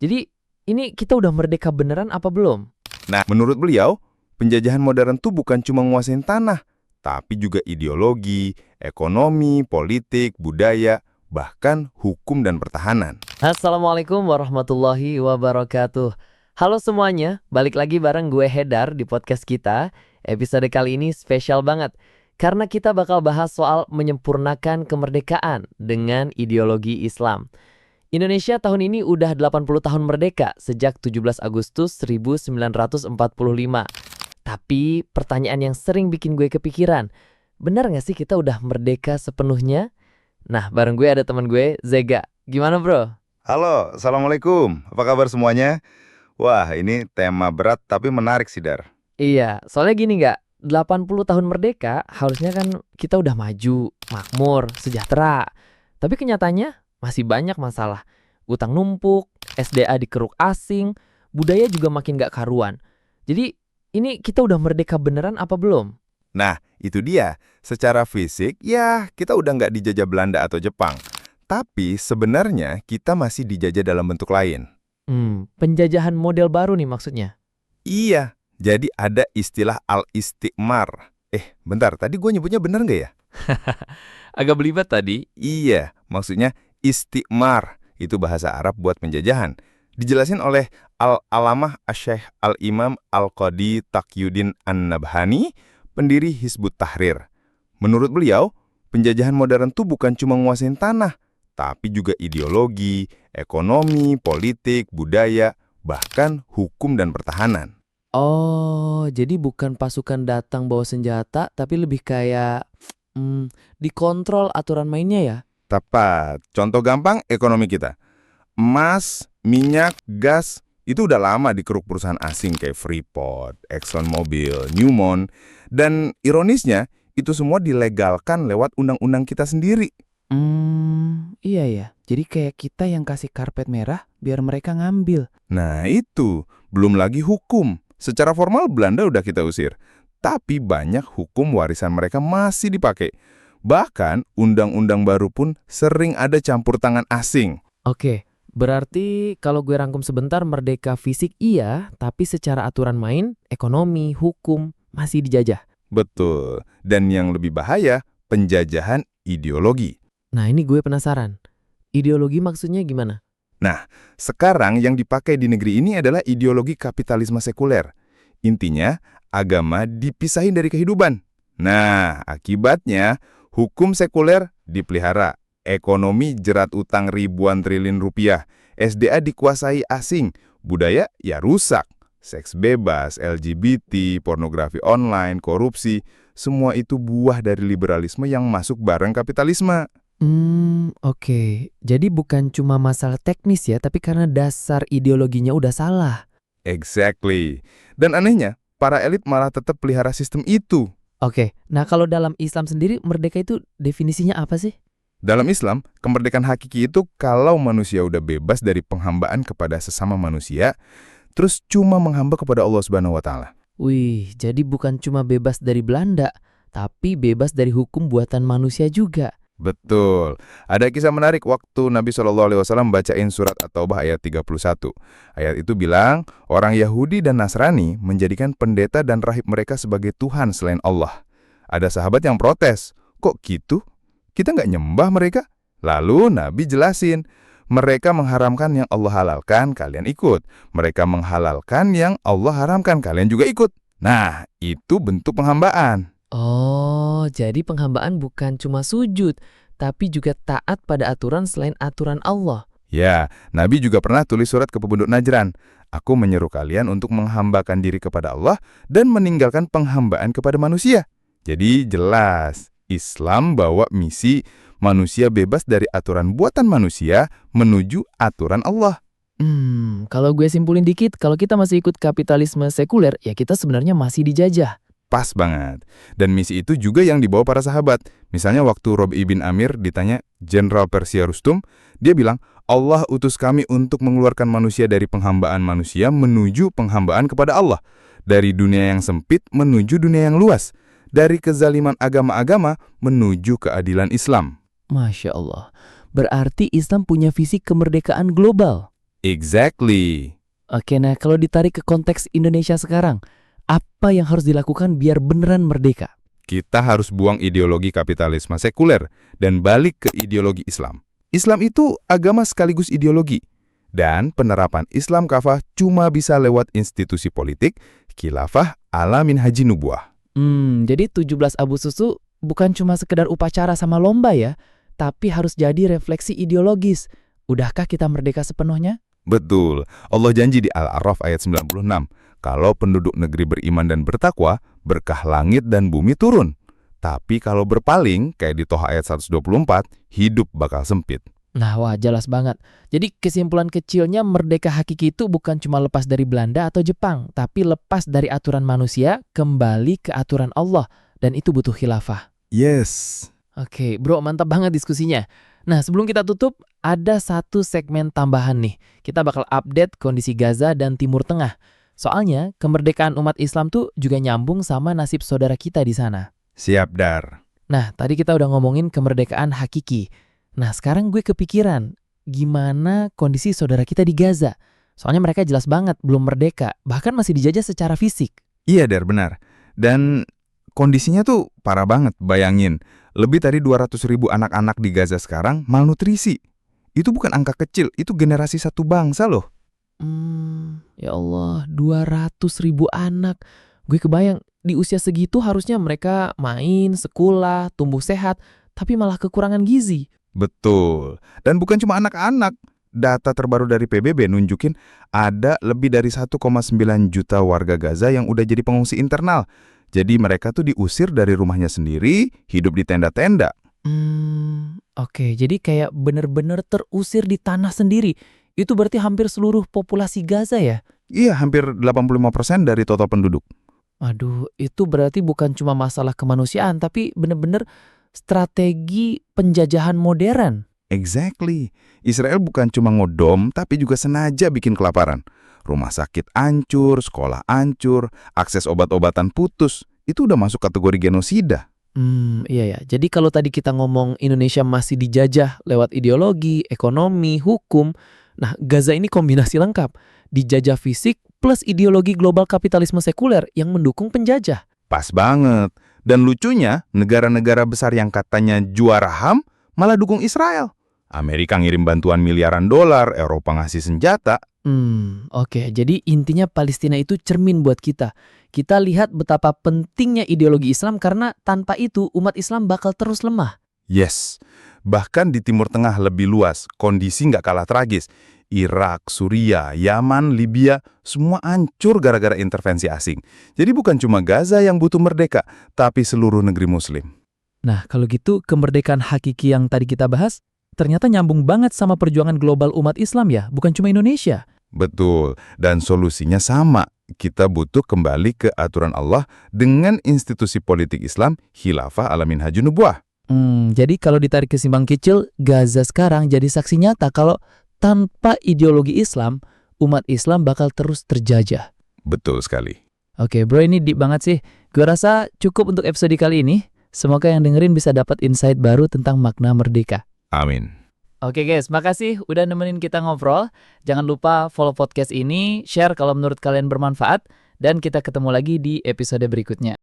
Jadi ini kita udah merdeka beneran apa belum? Nah, menurut beliau, penjajahan modern tuh bukan cuma nguasain tanah, tapi juga ideologi, ekonomi, politik, budaya, bahkan hukum dan pertahanan. Assalamualaikum warahmatullahi wabarakatuh. Halo semuanya, balik lagi bareng gue Hedar di podcast kita. Episode kali ini spesial banget karena kita bakal bahas soal menyempurnakan kemerdekaan dengan ideologi Islam. Indonesia tahun ini udah 80 tahun merdeka sejak 17 Agustus 1945. Tapi pertanyaan yang sering bikin gue kepikiran, benar nggak sih kita udah merdeka sepenuhnya? Nah, bareng gue ada teman gue, Zega. Gimana bro? Halo, Assalamualaikum. Apa kabar semuanya? Wah, ini tema berat tapi menarik sih, Dar. Iya, soalnya gini nggak, 80 tahun merdeka harusnya kan kita udah maju, makmur, sejahtera. Tapi kenyataannya masih banyak masalah. Utang numpuk, SDA dikeruk asing, budaya juga makin nggak karuan. Jadi ini kita udah merdeka beneran apa belum? Nah, itu dia. Secara fisik, ya kita udah nggak dijajah Belanda atau Jepang. Tapi sebenarnya kita masih dijajah dalam bentuk lain. Penjajahan model baru nih maksudnya. Iya, jadi ada istilah al-istikmar. Bentar, tadi gue nyebutnya bener nggak ya? Agak belibet tadi. Iya, maksudnya istikmar. Itu bahasa Arab buat penjajahan. Dijelasin oleh Al-Alamah Asy-Syaikh Al-Imam Al-Qadi Taqiyuddin An-Nabhani, pendiri Hizbut Tahrir. Menurut beliau, penjajahan modern tuh bukan cuma nguasain tanah, tapi juga ideologi, ekonomi, politik, budaya, bahkan hukum dan pertahanan. Oh, jadi bukan pasukan datang bawa senjata, tapi lebih kayak dikontrol aturan mainnya ya? Tepat. Contoh gampang, ekonomi kita. Emas, minyak, gas, itu udah lama dikeruk perusahaan asing kayak Freeport, ExxonMobil, Newmont. Dan ironisnya, itu semua dilegalkan lewat undang-undang kita sendiri. Iya ya. Jadi kayak kita yang kasih karpet merah biar mereka ngambil. Nah itu, belum lagi hukum. Secara formal Belanda udah kita usir. Tapi banyak hukum warisan mereka masih dipakai. Bahkan undang-undang baru pun sering ada campur tangan asing. Oke, berarti kalau gue rangkum sebentar, merdeka fisik iya, tapi secara aturan main, ekonomi, hukum masih dijajah. Betul. Dan yang lebih bahaya, penjajahan ideologi. Nah ini gue penasaran, ideologi maksudnya gimana? Nah, sekarang yang dipakai di negeri ini adalah ideologi kapitalisme sekuler. Intinya, agama dipisahin dari kehidupan. Nah, akibatnya, hukum sekuler dipelihara. Ekonomi jerat utang ribuan triliun rupiah. SDA dikuasai asing. Budaya ya rusak. Seks bebas, LGBT, pornografi online, korupsi. Semua itu buah dari liberalisme yang masuk bareng kapitalisme. Oke. Jadi bukan cuma masalah teknis ya, tapi karena dasar ideologinya udah salah. Exactly. Dan anehnya, para elit malah tetap pelihara sistem itu. Oke, nah kalau dalam Islam sendiri, merdeka itu definisinya apa sih? Dalam Islam, kemerdekaan hakiki itu kalau manusia udah bebas dari penghambaan kepada sesama manusia, terus cuma menghamba kepada Allah Subhanahu wa Ta'ala. Wih, jadi bukan cuma bebas dari Belanda, tapi bebas dari hukum buatan manusia juga. Betul. Ada kisah menarik waktu Nabi SAW bacain surat At-Taubah ayat 31. Ayat itu bilang, orang Yahudi dan Nasrani menjadikan pendeta dan rahib mereka sebagai Tuhan selain Allah. Ada sahabat yang protes, kok gitu? Kita nggak nyembah mereka? Lalu Nabi jelasin, mereka mengharamkan yang Allah halalkan, kalian ikut. Mereka menghalalkan yang Allah haramkan, kalian juga ikut. Nah, itu bentuk penghambaan. Oh, jadi penghambaan bukan cuma sujud, tapi juga taat pada aturan selain aturan Allah. Ya, Nabi juga pernah tulis surat ke penduduk Najran. Aku menyeru kalian untuk menghambakan diri kepada Allah dan meninggalkan penghambaan kepada manusia. Jadi jelas, Islam bawa misi manusia bebas dari aturan buatan manusia menuju aturan Allah. Kalau gue simpulin dikit, kalau kita masih ikut kapitalisme sekuler, ya kita sebenarnya masih dijajah. Pas banget. Dan misi itu juga yang dibawa para sahabat. Misalnya waktu Robi bin Amir ditanya Jenderal Persia Rustum, dia bilang, Allah utus kami untuk mengeluarkan manusia dari penghambaan manusia menuju penghambaan kepada Allah. Dari dunia yang sempit menuju dunia yang luas. Dari kezaliman agama-agama menuju keadilan Islam. Masya Allah. Berarti Islam punya visi kemerdekaan global. Exactly. Oke, nah kalau ditarik ke konteks Indonesia sekarang, apa yang harus dilakukan biar beneran merdeka? Kita harus buang ideologi kapitalisme sekuler dan balik ke ideologi Islam. Islam itu agama sekaligus ideologi. Dan penerapan Islam kafah cuma bisa lewat institusi politik, khilafah ala minhaji nubuwah. Jadi 17 Agustus bukan cuma sekedar upacara sama lomba ya, tapi harus jadi refleksi ideologis. Udahkah kita merdeka sepenuhnya? Betul, Allah janji di Al-A'raf ayat 96, kalau penduduk negeri beriman dan bertakwa, berkah langit dan bumi turun. Tapi kalau berpaling, kayak di Toha ayat 124, hidup bakal sempit. Nah, wah jelas banget. Jadi kesimpulan kecilnya merdeka hakiki itu bukan cuma lepas dari Belanda atau Jepang, tapi lepas dari aturan manusia, kembali ke aturan Allah. Dan itu butuh khilafah. Yes. Oke, bro, mantap banget diskusinya. Nah, sebelum kita tutup, ada satu segmen tambahan nih. Kita bakal update kondisi Gaza dan Timur Tengah. Soalnya, kemerdekaan umat Islam tuh juga nyambung sama nasib saudara kita di sana. Siap, Dar. Nah, tadi kita udah ngomongin kemerdekaan hakiki. Nah, sekarang gue kepikiran, gimana kondisi saudara kita di Gaza? Soalnya mereka jelas banget belum merdeka, bahkan masih dijajah secara fisik. Iya, Dar, benar. Dan kondisinya tuh parah banget, bayangin. Lebih dari 200.000 anak-anak di Gaza sekarang malnutrisi. Itu bukan angka kecil, itu generasi satu bangsa loh. Ya Allah, 200.000 anak. Gue kebayang, di usia segitu harusnya mereka main, sekolah, tumbuh sehat, tapi malah kekurangan gizi. Betul. Dan bukan cuma anak-anak. Data terbaru dari PBB nunjukin ada lebih dari 1,9 juta warga Gaza yang udah jadi pengungsi internal. Jadi mereka tuh diusir dari rumahnya sendiri, hidup di tenda-tenda. Oke, jadi kayak bener-bener terusir di tanah sendiri. Itu berarti hampir seluruh populasi Gaza ya? Iya, hampir 85% dari total penduduk. Aduh, itu berarti bukan cuma masalah kemanusiaan, tapi bener-bener strategi penjajahan modern. Exactly. Israel bukan cuma ngodom, tapi juga sengaja bikin kelaparan. Rumah sakit hancur, sekolah hancur, akses obat-obatan putus. Itu udah masuk kategori genosida. Iya ya. Jadi kalau tadi kita ngomong Indonesia masih dijajah lewat ideologi, ekonomi, hukum, nah Gaza ini kombinasi lengkap. Dijajah fisik plus ideologi global kapitalisme sekuler yang mendukung penjajah. Pas banget. Dan lucunya, negara-negara besar yang katanya juara HAM malah dukung Israel. Amerika ngirim bantuan miliaran dolar, Eropa ngasih senjata. Oke. Jadi intinya Palestina itu cermin buat kita. Kita lihat betapa pentingnya ideologi Islam karena tanpa itu umat Islam bakal terus lemah. Yes, bahkan di Timur Tengah lebih luas, kondisi nggak kalah tragis. Irak, Suriah, Yaman, Libya, semua hancur gara-gara intervensi asing. Jadi bukan cuma Gaza yang butuh merdeka, tapi seluruh negeri Muslim. Nah, kalau gitu kemerdekaan hakiki yang tadi kita bahas ternyata nyambung banget sama perjuangan global umat Islam ya, bukan cuma Indonesia. Betul, dan solusinya sama. Kita butuh kembali ke aturan Allah dengan institusi politik Islam, khilafah ala minhajun nubuwah. Jadi kalau ditarik kesimbang kecil, Gaza sekarang jadi saksi nyata kalau tanpa ideologi Islam, umat Islam bakal terus terjajah. Betul sekali. Oke bro, ini deep banget sih. Gue rasa cukup untuk episode kali ini. Semoga yang dengerin bisa dapat insight baru tentang makna merdeka. Amin. Oke guys, makasih udah nemenin kita ngobrol. Jangan lupa follow podcast ini, share kalau menurut kalian bermanfaat, dan kita ketemu lagi di episode berikutnya.